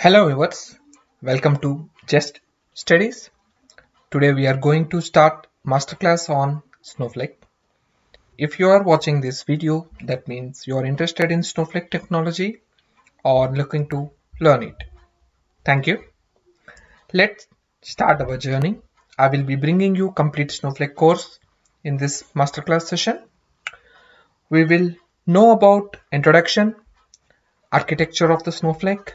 Hello viewers, welcome to Just Studies. Today we are going to start masterclass on Snowflake. If you are watching this video, that means you are interested in Snowflake technology or looking to learn it. Thank you. Let's start our journey. I will be bringing you complete Snowflake course in this masterclass session. We will know about introduction, architecture of the Snowflake,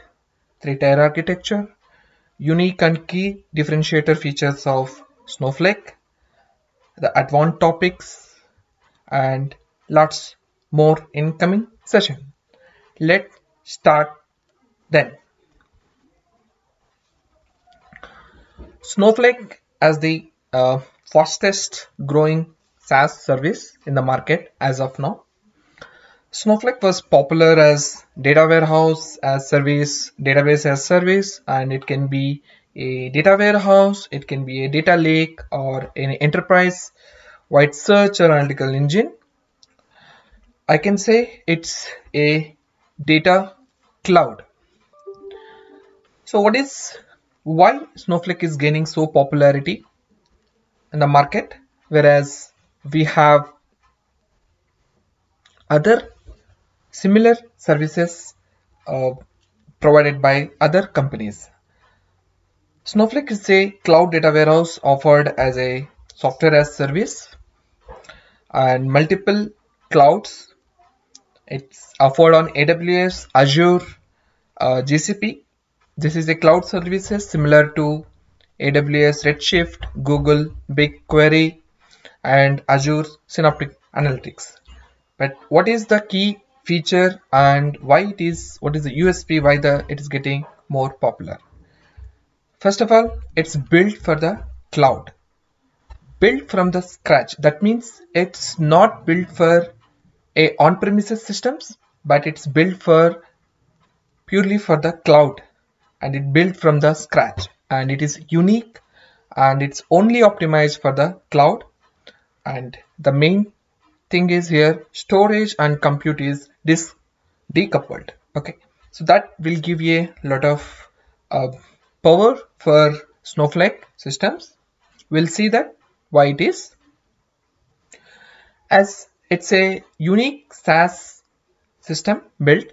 three-tier architecture, unique and key differentiator features of Snowflake, the advanced topics, and lots more in coming session. Let's start then. Snowflake as the fastest growing SaaS service in the market as of now. Snowflake was popular as data warehouse as service, database as service, and it can be a data warehouse, it can be a data lake, or an enterprise wide search or analytical engine. I can say it's a data cloud. So why Snowflake is gaining so popularity in the market, whereas we have other similar services uh, provided by other companies. Snowflake is a cloud data warehouse offered as a software as service and multiple clouds. It's offered on AWS, Azure, GCP. This is a cloud services similar to AWS Redshift, Google BigQuery, and Azure Synaptic Analytics. But what is the key feature and what is the USP, why it is getting more popular? First of all, it's built for the cloud, built from the scratch. That means it's not built for a on-premises systems, but it's built for purely for the cloud, and it built from the scratch, and it is unique, and it's only optimized for the cloud. And the main thing is here, storage and compute is decoupled. Okay, so that will give you a lot of uh, power for Snowflake systems. We'll see that why it is, as it's a unique SaaS system built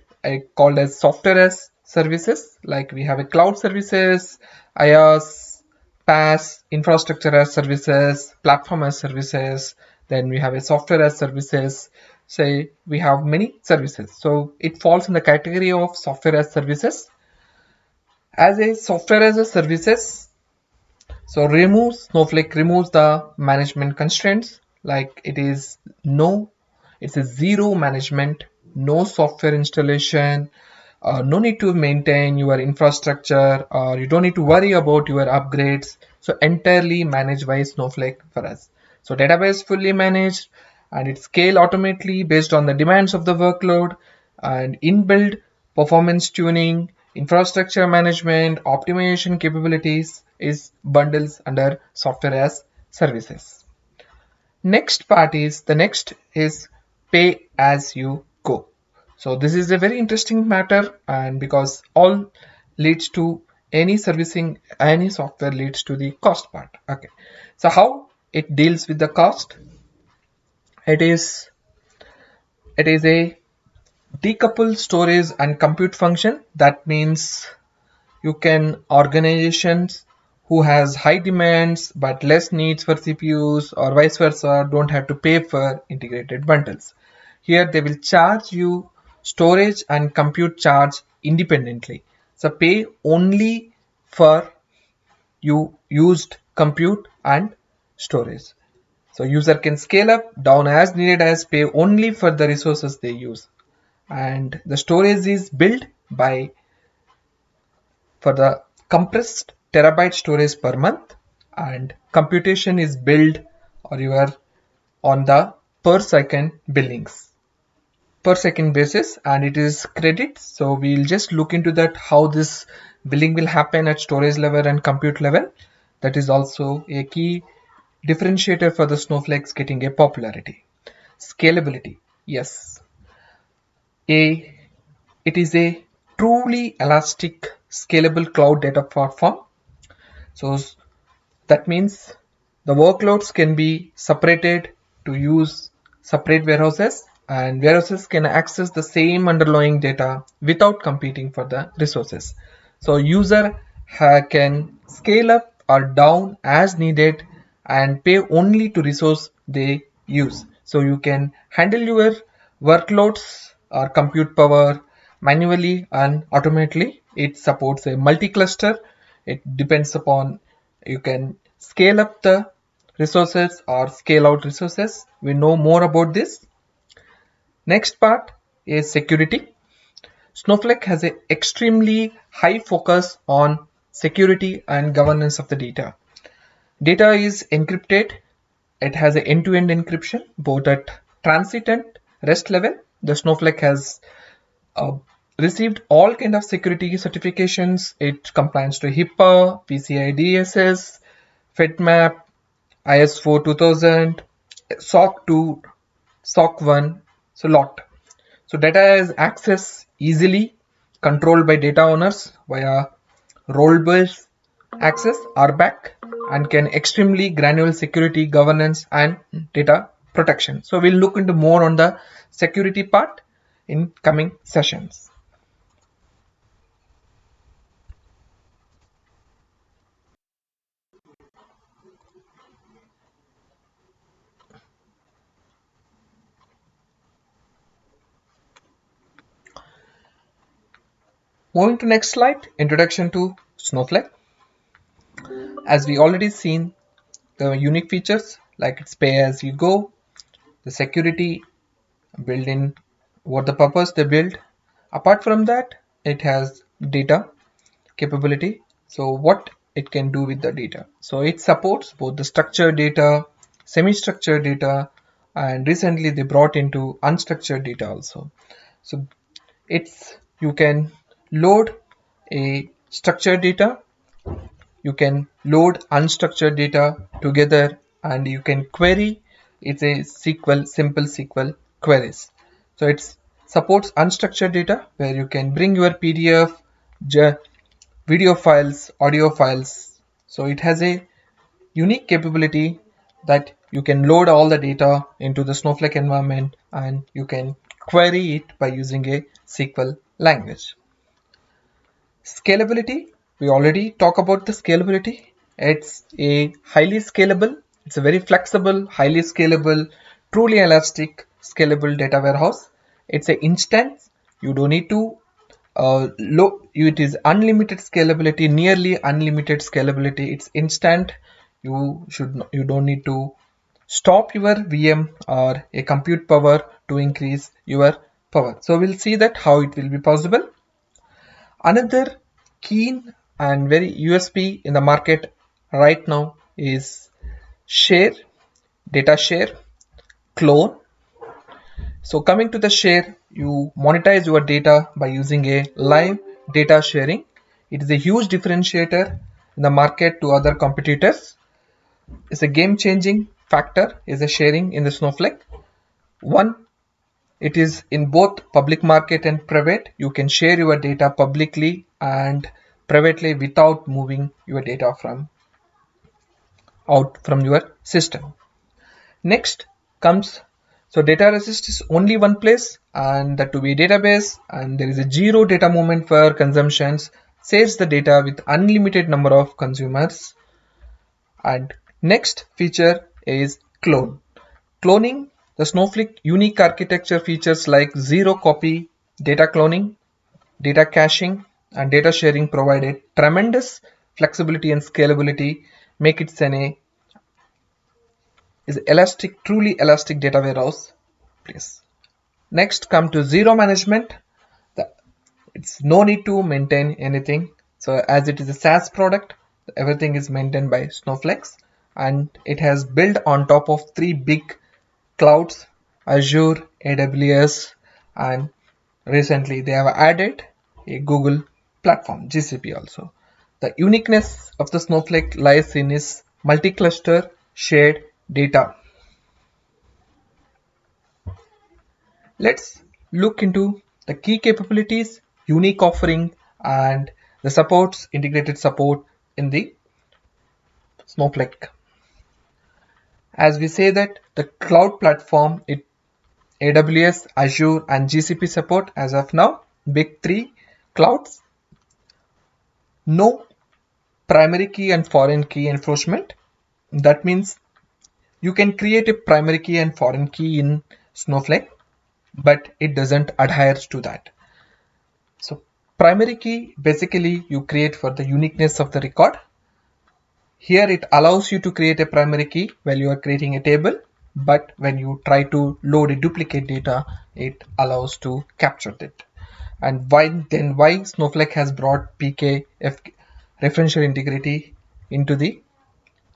called as software as services. Like we have a cloud services, IaaS, PaaS, infrastructure as services, platform as services. Then we have a software as services. Say we have many services, so it falls in the category of software as services. As a software as a services, so Snowflake removes the management constraints. Like it's a zero management, no software installation, no need to maintain your infrastructure, or you don't need to worry about your upgrades. So entirely managed by Snowflake for us. So database fully managed, and it scale automatically based on the demands of the workload, and inbuilt performance tuning, infrastructure management, optimization capabilities is bundles under software as services. Next is pay as you go. So this is a very interesting matter, and because all leads to any servicing, any software leads to the cost part. Okay, so how it deals with the cost? It is a decoupled storage and compute function. That means you can organizations who has high demands but less needs for CPUs or vice versa don't have to pay for integrated bundles. Here they will charge you storage and compute charge independently. So pay only for you used compute and storage. So user can scale up down as needed, as pay only for the resources they use. And the storage is built by for the compressed terabyte storage per month, and computation is billed or you are on the per second billings per second basis, and it is credit. So we'll just look into that, how this billing will happen at storage level and compute level. That is also a key differentiator for the Snowflakes getting a popularity. Scalability, yes, a it is a truly elastic scalable cloud data platform. So that means the workloads can be separated to use separate warehouses, and warehouses can access the same underlying data without competing for the resources. So user can scale up or down as needed and pay only to resource they use. So you can handle your workloads or compute power manually and automatically. It supports a multi-cluster. It depends upon, you can scale up the resources or scale out resources. We know more about this. Next part is security. Snowflake has an extremely high focus on security and governance of the data. Data is encrypted. It has an end-to-end encryption both at transit and rest level. The Snowflake has uh, received all kind of security certifications. It complies to HIPAA, PCI DSS, FedMap, IS4 2000, SOC 2, SOC 1, so lot. So data is accessed easily, controlled by data owners via role-based access, RBAC, and can extremely granular security, governance, and data protection. So we'll look into more on the security part in coming sessions. Moving to next slide, introduction to Snowflake. As we already seen, the unique features like it's pay as you go, the security built in, what the purpose they build. Apart from that, it has data capability. So what it can do with the data. So it supports both the structured data, semi-structured data, and recently they brought into unstructured data also. So it's, you can load a structured data, you can load unstructured data together, and you can query. It's a SQL, simple SQL queries. So it supports unstructured data where you can bring your PDF, video files, audio files. So it has a unique capability that you can load all the data into the Snowflake environment and you can query it by using a SQL language. Scalability, we already talked about the scalability. It's a highly scalable, it's a very flexible, highly scalable, truly elastic, scalable data warehouse. It's an instance. You don't need to it is unlimited scalability, nearly unlimited scalability. It's instant. You don't need to stop your VM or a compute power to increase your power. So we'll see that how it will be possible. Another keen and very USP in the market right now is share, data share, clone. So coming to the share, you monetize your data by using a live data sharing. It is a huge differentiator in the market to other competitors. It's a game-changing factor is a sharing in the Snowflake. One, it is in both public market and private. You can share your data publicly and privately without moving your data from out from your system. Next comes, so data resist is only one place and that to be a database, and there is a zero data movement for consumptions, saves the data with unlimited number of consumers. And next feature is clone. Cloning, the Snowflake unique architecture features like zero copy data cloning, data caching, and data sharing provided tremendous flexibility and scalability, make it an is elastic, truly elastic data warehouse. Please. Next, come to zero management. It's no need to maintain anything. So as it is a SaaS product, everything is maintained by Snowflakes, and it has built on top of three big clouds, Azure, AWS, and recently they have added a Google platform, GCP also. The uniqueness of the Snowflake lies in its multi-cluster shared data. Let's look into the key capabilities, unique offering, and the supports integrated support in the Snowflake. As we say that the cloud platform, it AWS, Azure and GCP support as of now, big three clouds. No primary key and foreign key enforcement. That means you can create a primary key and foreign key in Snowflake, but it doesn't adhere to that. So primary key basically you create for the uniqueness of the record. Here it allows you to create a primary key while you are creating a table, but when you try to load a duplicate data, it allows to capture it. And why Snowflake has brought PKF referential integrity into the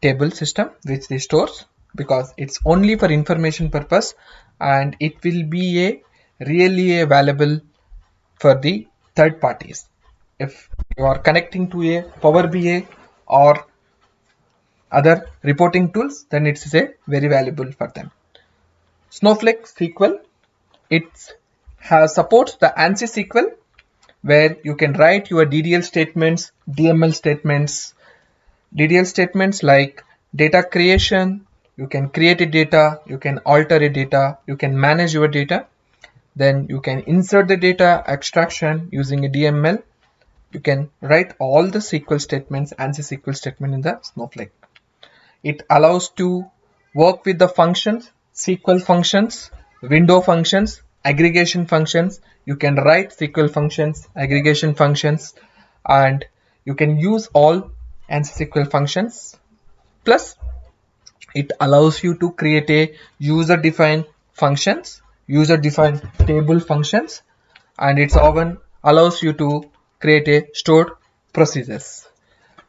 table system which they stores, because it's only for information purpose and it will be a really a valuable for the third parties. If you are connecting to a Power BI or other reporting tools, then it's a very valuable for them. Snowflake SQL, it has supports the ANSI SQL where you can write your DDL statements, DML statements. DDL statements like data creation, you can create a data, you can alter a data, you can manage your data, then you can insert the data extraction using a DML. You can write all the SQL statements, ANSI SQL statement in the Snowflake. It allows to work with the functions, SQL functions, window functions, aggregation functions. You can write SQL functions, aggregation functions, and you can use all ANSI SQL functions. Plus, it allows you to create a user-defined functions, user-defined table functions, and it often allows you to create a stored procedures.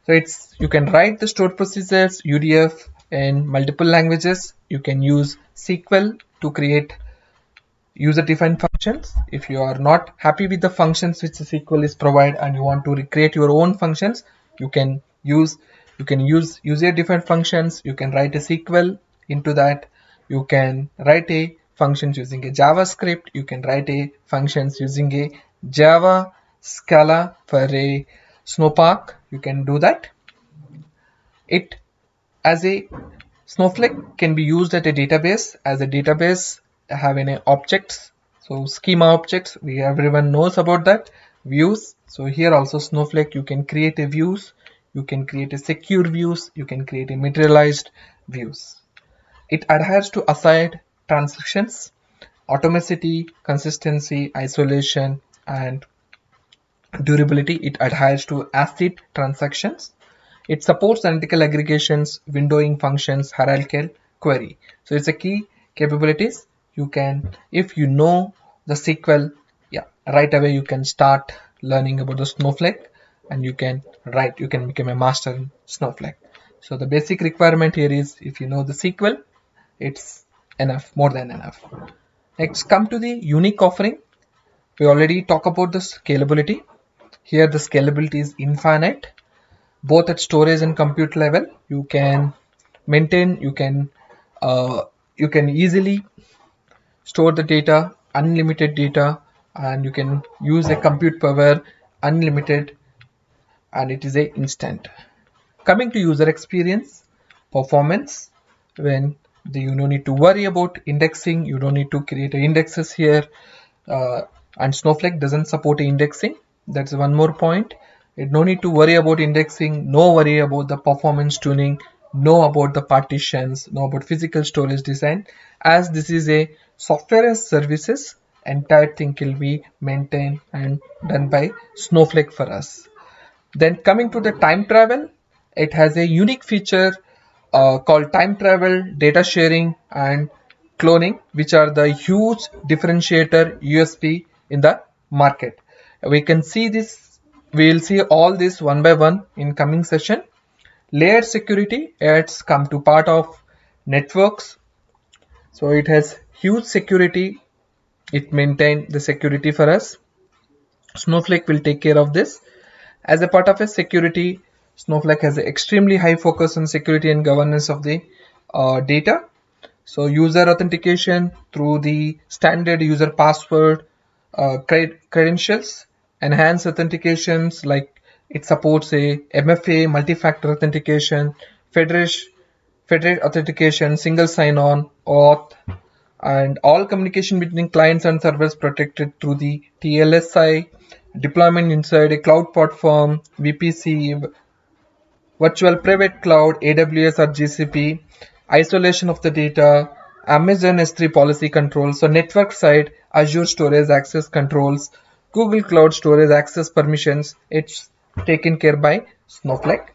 So you can write the stored procedures UDF in multiple languages. You can use SQL to create user-defined functions. If you are not happy with the functions which the SQL is provide and you want to recreate your own functions, you can use user-defined functions. You can write a SQL into that. You can write a functions using a JavaScript. You can write a functions using a Java Scala for a Snowpark. You can do that. It as a Snowflake can be used at a database. As a database having a objects, so schema objects, everyone knows about that. Views, so here also Snowflake you can create a views, you can create a secure views, you can create a materialized views. It adheres to assigned transactions, atomicity, consistency, isolation and durability. It adheres to ACID transactions. It supports analytical aggregations, windowing functions, hierarchical query. So it's a key capabilities. You can, if you know the SQL, yeah, right away you can start learning about the Snowflake and you can become a master in Snowflake. So the basic requirement here is if you know the SQL, it's enough, more than enough. Next, come to the unique offering. We already talk about the scalability. Here the scalability is infinite, both at storage and compute level. You can maintain, you can easily store the data, unlimited data, and you can use a compute power unlimited, and it is a instant. Coming to user experience, performance, when you don't need to worry about indexing, you don't need to create indexes here, and Snowflake doesn't support indexing. That's one more point. No need to worry about indexing, no worry about the performance tuning, no about the partitions, no about physical storage design. As this is a software as services, entire thing will be maintained and done by Snowflake for us. Then coming to the time travel, it has a unique feature called time travel, data sharing and cloning, which are the huge differentiator USP in the market. We can see this, we will see all this one by one in coming session. Layered security, it's come to part of networks. So it has huge security. It maintains the security for us. Snowflake will take care of this. As a part of a security, Snowflake has an extremely high focus on security and governance of the data. So user authentication through the standard user password, credentials, enhanced authentications like It supports a MFA, multi-factor authentication, federated authentication, single sign-on, auth, and all communication between clients and servers protected through the TLSI, deployment inside a cloud platform, VPC, virtual private cloud, AWS or GCP, isolation of the data, Amazon S3 policy controls. So network side, Azure storage access controls, Google Cloud storage access permissions. It's taken care by Snowflake.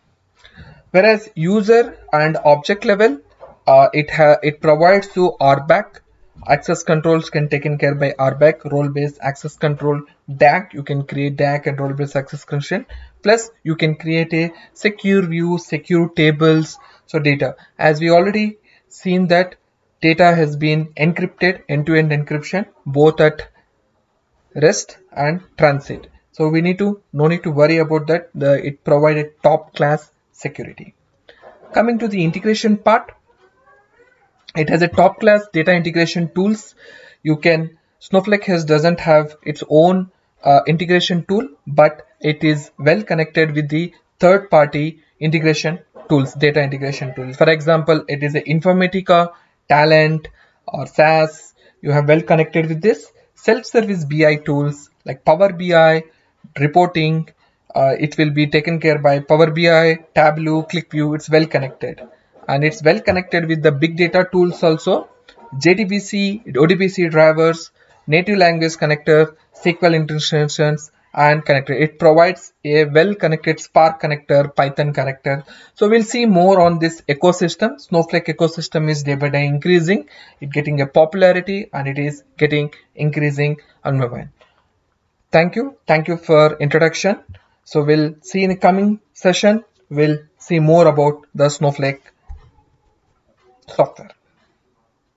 Whereas user and object level, it provides to RBAC. Access controls can taken care by RBAC, role-based access control. DAC, you can create DAC and role-based access control. Plus, you can create a secure view, secure tables, so data. As we already seen that data has been encrypted, end-to-end encryption, both at rest and transit. So we no need to worry about that. It provided top class security. Coming to the integration part, it has a top class data integration tools. You can Snowflake doesn't have its own integration tool, but it is well connected with the third party integration tools, data integration tools. For example, it is a Informatica, Talent, or SAS. You have well connected with this self-service BI tools like Power BI, reporting. It will be taken care by Power BI, Tableau, ClickView. It's well connected, and it's well connected with the big data tools also. JDBC, ODBC drivers, native language connector, SQL integrations, and connector. It provides a well connected Spark connector, Python connector. So we'll see more on this ecosystem. Snowflake ecosystem is day by day increasing. It getting a popularity, and it is getting increasing on mobile. Thank you for introduction. So we'll see in the coming session. We'll see more about the Snowflake software.